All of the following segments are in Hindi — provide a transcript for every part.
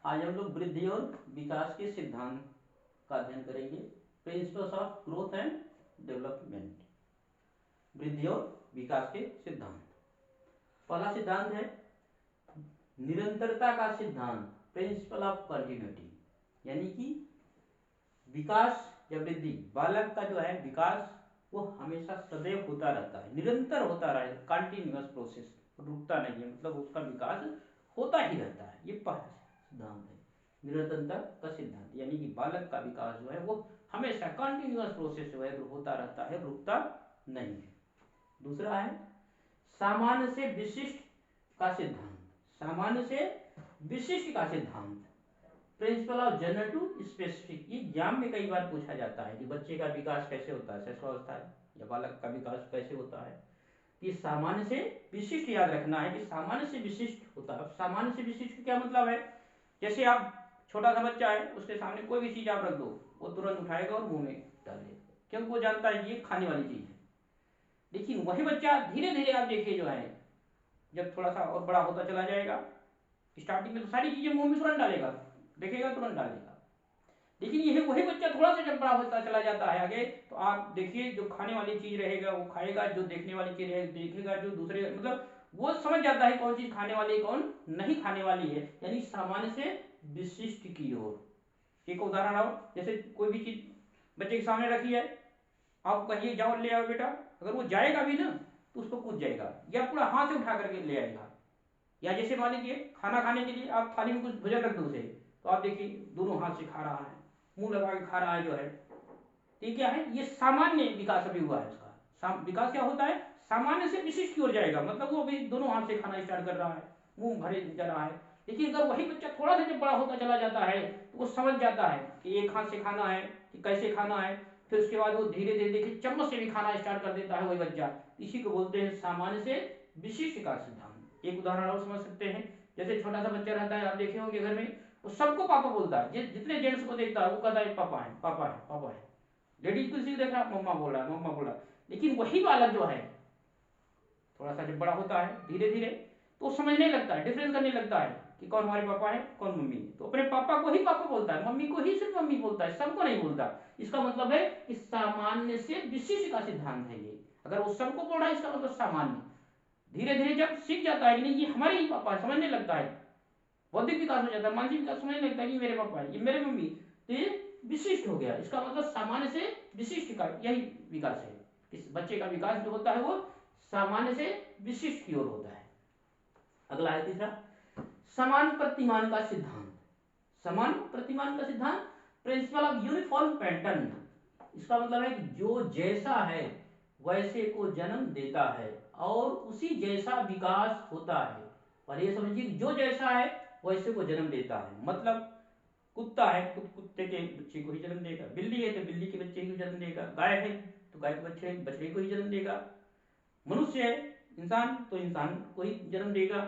आज हम लोग वृद्धि और विकास के सिद्धांत का अध्ययन करेंगे। Principles of growth and development, वृद्धि और विकास के सिद्धांत। पहला सिद्धांत है निरंतरता का सिद्धांत, प्रिंसिपल ऑफ कंटिन्यूटी। यानी कि विकास या वृद्धि, बालक का जो है विकास वो हमेशा सदैव होता रहता है, निरंतर होता रहे, कंटिन्यूअस प्रोसेस, रुकता नहीं है, मतलब उसका विकास होता ही रहता है। ये पहला सिद्धांत है निरंतरता का सिद्धांत, यानी कि बालक का विकास जो है वो हमेशा कंटिन्यूअस प्रोसेस जो है होता रहता है, रुकता नहीं है। दूसरा है सामान्य से विशिष्ट का सिद्धांत, सामान्य से विशिष्ट का सिद्धांत, principle of general to specific. ये एग्जाम में कई बार पूछा जाता है कि बच्चे का विकास कैसे होता है, शिशुअवस्था या बालक का विकास कैसे होता है। कि सामान्य से विशिष्ट याद रखना है कि सामान्य से विशिष्ट होता है। सामान्य से विशिष्ट क्या मतलब है, जैसे आप छोटा सा बच्चा है, उसके सामने कोई भी चीज आप रख दो, वो तुरंत उठाएगा और मुंह में डालेगा, क्योंकि वो जानता है ये खाने वाली चीज है। लेकिन वही बच्चा धीरे धीरे आप देखिए जो है, जब थोड़ा सा और बड़ा होता चला जाएगा, स्टार्टिंग में तो सारी चीजें मुंह में तुरंत डालेगा, देखेगा तुरंत डालेगा। लेकिन यह वही बच्चा थोड़ा सा जब बड़ा होता चला जाता है आगे, तो आप देखिए जो खाने वाली चीज रहेगा वो खाएगा, जो देखने वाली चीज रहेगी देखेगा, जो दूसरे मतलब वो समझ जाता है कौन चीज खाने वाली है कौन नहीं खाने वाली है, यानी सामान्य से विशिष्ट की ओर। एक उदाहरण आओ, जैसे कोई भी चीज बच्चे के सामने रखी है, आप कहिए जाओ ले आओ बेटा, अगर वो जाएगा भी ना तो उसको कूद जाएगा या पूरा हाथ से उठा करके ले आएगा। या जैसे मान लीजिए खाना खाने के लिए आप थाली में कुछ भोजन रख दो उसे, तो आप देखिए दोनों हाथ से खा रहा है, मुंह लगा के खा रहा है जो है। ये क्या है, ये सामान्य विकास अभी हुआ है उसका। विकास क्या होता है, सामान्य से विशिष्ट की ओर जाएगा, मतलब वो अभी दोनों हाथ से खाना स्टार्ट कर रहा है, मुंह भरे जा रहा है। लेकिन अगर वही बच्चा थोड़ा सा जब बड़ा होता चला जाता है तो वो समझ जाता है कि एक हाथ से खाना है कि कैसे खाना है, फिर उसके बाद वो धीरे धीरे देखिए चम्मच से भी खाना स्टार्ट कर देता है वही बच्चा। इसी को बोलते हैं सामान्य से विशिष्ट का सिद्धांत। एक उदाहरण और समझ सकते हैं, जैसे छोटा सा बच्चा रहता है, आप देखे होंगे घर में, वो सबको पापा बोलता है, जितने जेंट्स को देखता है वो कहता है पापा है पापा है पापा है। लेडीज को किसी को देख रहा मम्मा बोल रहा है मम्मा बोल रहा है। लेकिन वही बालक जो है थोड़ा सा जब बड़ा होता है धीरे धीरे, तो समझने लगता है, डिफरेंस करने लगता है कि कौन हमारे पापा है कौन मम्मी है, तो अपने पापा को ही पापा बोलता है, मम्मी को ही सिर्फ मम्मी बोलता है, सबको नहीं बोलता। इसका मतलब है कि सामान्य से विशिष्ट का सिद्धांत है ये। अगर वो सबको बोल रहा है इसका मतलब सामान्य। धीरे धीरे जब सीख जाता है कि नहीं ये हमारे ही पापा है, समझने लगता है, बौद्धिक विकास हो जाता है, मानसिक विकास समझने लगता है कि मेरे पापा है ये मेरे मम्मी, तो ये विशिष्ट हो गया। इसका मतलब सामान्य से विशिष्ट का यही विकास है। इस बच्चे का विकास जो होता है वो सामान्य से विशिष्ट की ओर होता है। अगला है तीसरा समान प्रतिमान का सिद्धांत, समान प्रतिमान का सिद्धांत, प्रिंसिपल ऑफ यूनिफॉर्म पैटर्न। इसका मतलब है कि जो जैसा है वैसे को जन्म देता है और उसी जैसा विकास होता है। और ये समझिए कि जो जैसा है वैसे को जन्म देता है, मतलब कुत्ता है तो कुत्ते के बच्चे को ही जन्म देगा, बिल्ली है तो बिल्ली के बच्चे को जन्म देगा, गाय है तो गाय के बच्चे बछड़े को ही जन्म देगा, मनुष्य है इंसान तो इंसान को ही जन्म देगा।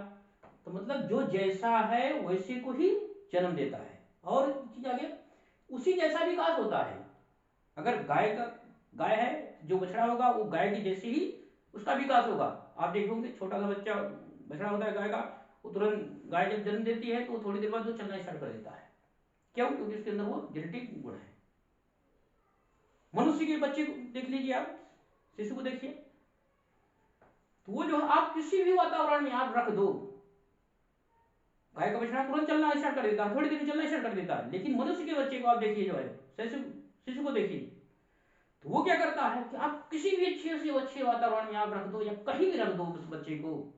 तो मतलब जो जैसा है वैसे को ही जन्म देता है और चीज आगे उसी जैसा विकास होता है। अगर गाय है, जो बछड़ा होगा वो गाय की जैसे ही उसका विकास होगा। आप देखोगे छोटा सा बच्चा बछड़ा होता है गाय का, वो तुरंत गाय जब जन्म देती है तो थोड़ी देर बाद वो चलना स्टार्ट कर देता है। क्यों, क्योंकि उसके अंदर वो जेनेटिक गुण है। मनुष्य के बच्चे को देख लीजिए, आप शिशु को देखिए, तो वो जो आप किसी भी वातावरण में आप रख दो, गाय का बछड़ा तुरंत चलना स्टार्ट कर देता है, थोड़ी देर में चलना स्टार्ट कर देता है। लेकिन मनुष्य के बच्चे को आप देखिए जो है, शिशु शिशु को देखिए, तो वो क्या करता है कि आप किसी भी अच्छे से अच्छे वातावरण में आप रख दो या कहीं भी रख दो, उस बच्चे को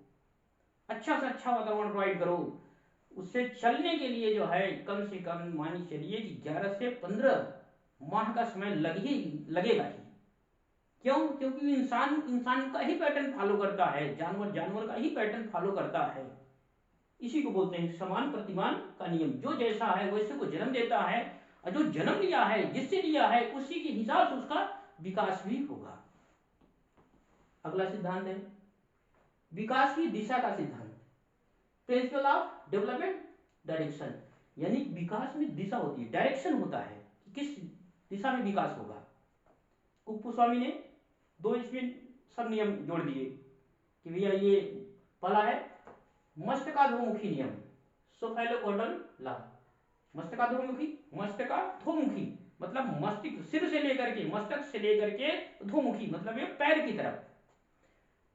अच्छा से अच्छा वातावरण प्रोवाइड करो, उससे चलने के लिए जो है कम से कम मानी चलिए कि 11 से 15 माह का समय लगेगा ही। क्यों, क्योंकि इंसान इंसान का ही पैटर्न फॉलो करता है, जानवर जानवर का ही पैटर्न फॉलो करता है। इसी को बोलते हैं समान प्रतिमान का नियम। जो जैसा है वैसे को जन्म देता है और जो जन्म लिया है जिससे लिया है उसी के हिसाब से उसका विकास भी होगा। अगला सिद्धांत है विकास की दिशा का सिद्धांत, प्रिंसिपल ऑफ डेवलपमेंट डायरेक्शन। यानी विकास में दिशा होती है, डायरेक्शन होता है कि किस दिशा में विकास होगा। कुप्पुस्वामी ने 2 इसमें सब नियम जोड़ दिए कि भैया ये पहला है मस्तकाभिमुखी नियम, सोफेलोकॉर्डल लॉ। मस्तकाधोमुखी, मस्तकाधोमुखी मतलब मस्तिष्क सिर से लेकर के, मस्तक से लेकर के अधोमुखी मतलब ये पैर की तरफ,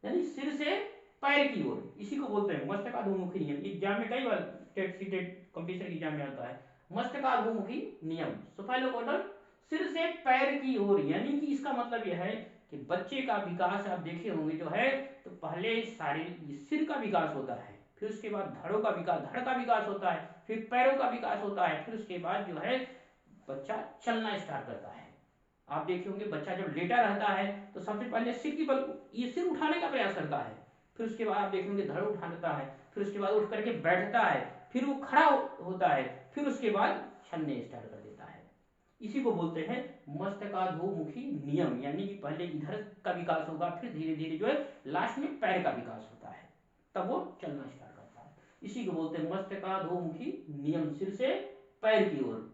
यानी सिर से पैर की ओर, इसी को बोलते हैं मस्तकाधोमुखी नियम। एग्जाम में कई बार टेट सीटेट कंपटीशन एग्जाम में आता है मस्तकाधोमुखी नियम, सफाइलोपोडल सिर से पैर की ओर, यानी कि इसका मतलब यह है कि बच्चे का विकास आप देखे होंगे जो है, तो पहले शारीरिक सिर का विकास होता है, फिर उसके बाद धड़ों का विकास, धड़ का विकास होता है, फिर पैरों का विकास होता है, फिर उसके बाद जो है बच्चा चलना स्टार्ट करता है। आप देखे होंगे बच्चा जब लेटा रहता है तो सबसे पहले सिर की बल, ये सिर उठाने का प्रयास करता है, फिर उसके बाद आप देखेंगे धड़ उठाता है, फिर उसके बाद उठ करके बैठता है, फिर वो खड़ा होता है, फिर उसके बाद चलने स्टार्ट कर देता है। इसी को बोलते हैं मस्तकाधोमुखी नियम, यानी कि पहले इधर का विकास होगा, फिर धीरे धीरे जो है लास्ट में पैर का विकास होता है, तब वो चलना स्टार्ट करता है। इसी को बोलते हैं मस्तकाधोमुखी नियम, सिर से पैर की ओर।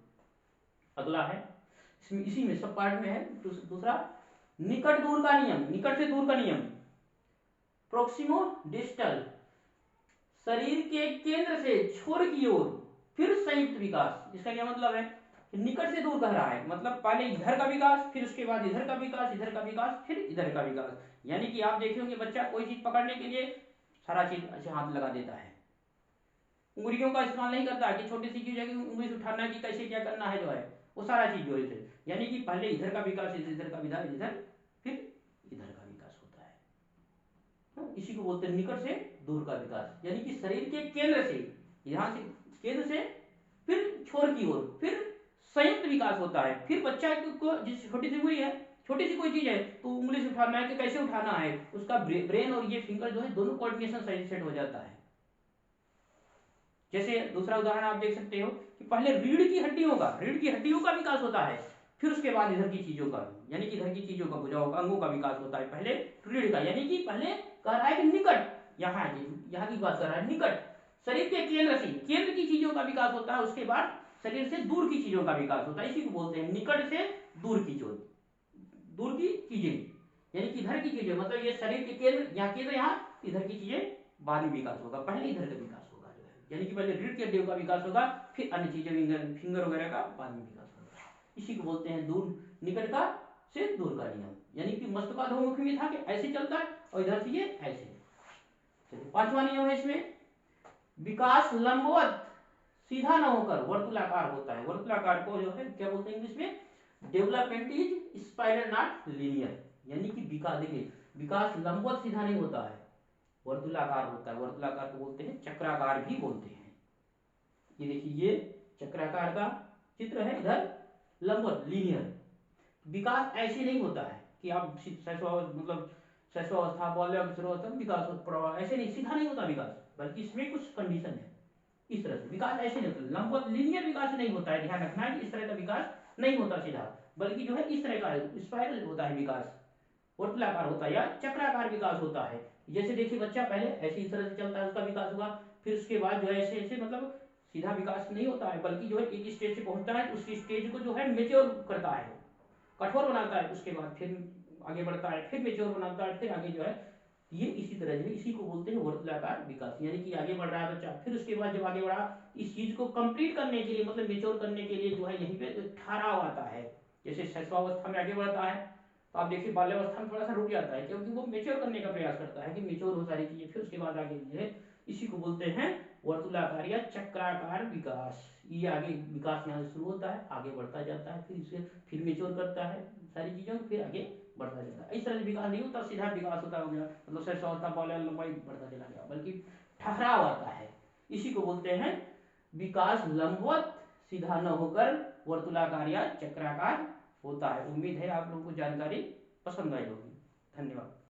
अगला है इसमें, इसी में सब पार्ट में है दूसरा, निकट दूर का नियम, निकट से दूर का नियम, प्रोक्सिमो डिस्टल, शरीर के केंद्र से छोर की ओर फिर संयुक्त विकास। इसका क्या मतलब है कि निकट से दूर कह रहा है, मतलब पहले इधर का विकास, फिर उसके बाद इधर का विकास, इधर का विकास, फिर इधर का विकास। यानी कि आप देखे होंगे बच्चा कोई चीज पकड़ने के लिए सारा चीज अच्छे हाथ लगा देता है, उंगलियों का इस्तेमाल नहीं करता कि छोटी सी चीज है कि उंगली से उठाना है कि कैसे क्या करना है, जो है वो सारा चीज जो है, यानी कि पहले इधर का विकास, इधर का विकास, इधर फिर इधर का विकास होता है। इसी को बोलते हैं निकट से दूर का विकास, यानी कि शरीर के केंद्र से, यहाँ से केंद्र से फिर छोर की ओर फिर संयुक्त विकास होता है। फिर बच्चा को जिस छोटी सी उंगली है, छोटी सी कोई चीज है तो उंगली से उठाना है कि कैसे उठाना है, उसका ब्रेन और ये फिंगर जो है दोनों कोऑर्डिनेशन सही सेट हो जाता है। जैसे दूसरा उदाहरण आप देख सकते हो कि पहले रीढ़ की हड्डियों का विकास होता है, फिर उसके बाद इधर की चीजों का, यानी कि इधर की चीजों का, भुजाओं का, अंगों का विकास होता है। पहले रीढ़ का, यानी कि पहले कह रहा है कि निकट, यहाँ की बात कर रहा है, निकट शरीर के केंद्र से, केंद्र की चीजों का विकास होता है, उसके बाद शरीर से दूर की चीजों का विकास होता है। इसी को बोलते हैं निकट से दूर की चीज, दूर की चीजें, यानी कि इधर की चीजें, मतलब ये शरीर के केंद्र, यहाँ केंद्र, यहाँ इधर की चीजें बाद में विकास होगा, पहले इधर का विकास होगा जो है, यानी कि पहले रीढ़ की हड्डियों का विकास होगा, फिर अन्य चीजें फिंगर वगैरह का बाद में विकास होगा। इसी को बोलते हैं दूर, निकट का से दूर का नियम, यानी कि मस्तकाधोमुखी में था कि ऐसे चलता है और इधर से ये ऐसे। चलिए पांचवा नियम है इसमें, विकास लंबवत सीधा न होकर वर्तुलाकार होता है। वर्तुलाकार को जो है क्या बोलते हैं इंग्लिश में, development is spiral not linear, यानी कि विकास, देखिए विकास लंबवत सीधा नहीं होता है, वर्तुलाकार होता है। वर्तुलाकार को बोलते हैं चक्राकार भी बोलते हैं। ये देखिए ये चक्राकार का चित्र है, इधर लंबवत लीनियर। विकास ऐसे नहीं होता है कि आप मतलब शैशवावस्था, बाल्यावस्था, विकास प्रवाह ऐसे नहीं, सीधा नहीं होता विकास, बल्कि इसमें कुछ कंडीशन है। इस तरह से विकास ऐसे नहीं होता, लंबवत लीनियर विकास नहीं होता है, ध्यान रखना है कि इस तरह का विकास नहीं होता सीधा, बल्कि जो है इस तरह का स्पाइरल होता है विकास, वर्तुलाकार होता है या चक्राकार विकास होता है। जैसे देखिए बच्चा पहले ऐसे इस तरह से चलता है, उसका विकास हुआ, फिर उसके बाद जो है ऐसे ऐसे, मतलब सीधा विकास नहीं होता है, बल्कि जो है एक स्टेज से पहुंचता है, उस स्टेज को जो है मेच्योर करता है, कठोर बनाता है, उसके बाद फिर आगे बढ़ता है, फिर मेच्योर बनाता है, फिर आगे जो है ये इसी तरह जो है, इसी को बोलते हैं वर्तुलाकार विकास, यानी कि आगे बढ़ रहा है बच्चा, फिर उसके बाद जब आगे बढ़ा, इस चीज को कंप्लीट करने के लिए, मतलब मेच्योर करने के लिए जो है यहीं पे ठहराव आता है। जैसे शैशवावस्था में आगे बढ़ता है तो आप देखिए बाल्यावस्था में थोड़ा सा रुक जाता है, क्योंकि वो मेच्योर करने का प्रयास करता है कि मेच्योर हो सारी चीजें, फिर उसके बाद आगे जो है इसी को बोलते हैं वर्तुलाकार या चक्राकार विकास। ये आगे विकास यहाँ से शुरू होता है, आगे बढ़ता जाता है, फिर इसे फिर मेच्योर करता है सारी चीजों को, फिर आगे बढ़ता जाता है। इस तरह से विकास नहीं होता सीधा विकास होता हो गया, मतलब शैशवावस्था, बाल्य, लंबाई बढ़ता चला गया, बल्कि ठहराव आता है। इसी को बोलते हैं विकास लंबवत सीधा न होकर वर्तुलाकार या चक्राकार होता है। उम्मीद है आप लोगों को जानकारी पसंद आई होगी। धन्यवाद।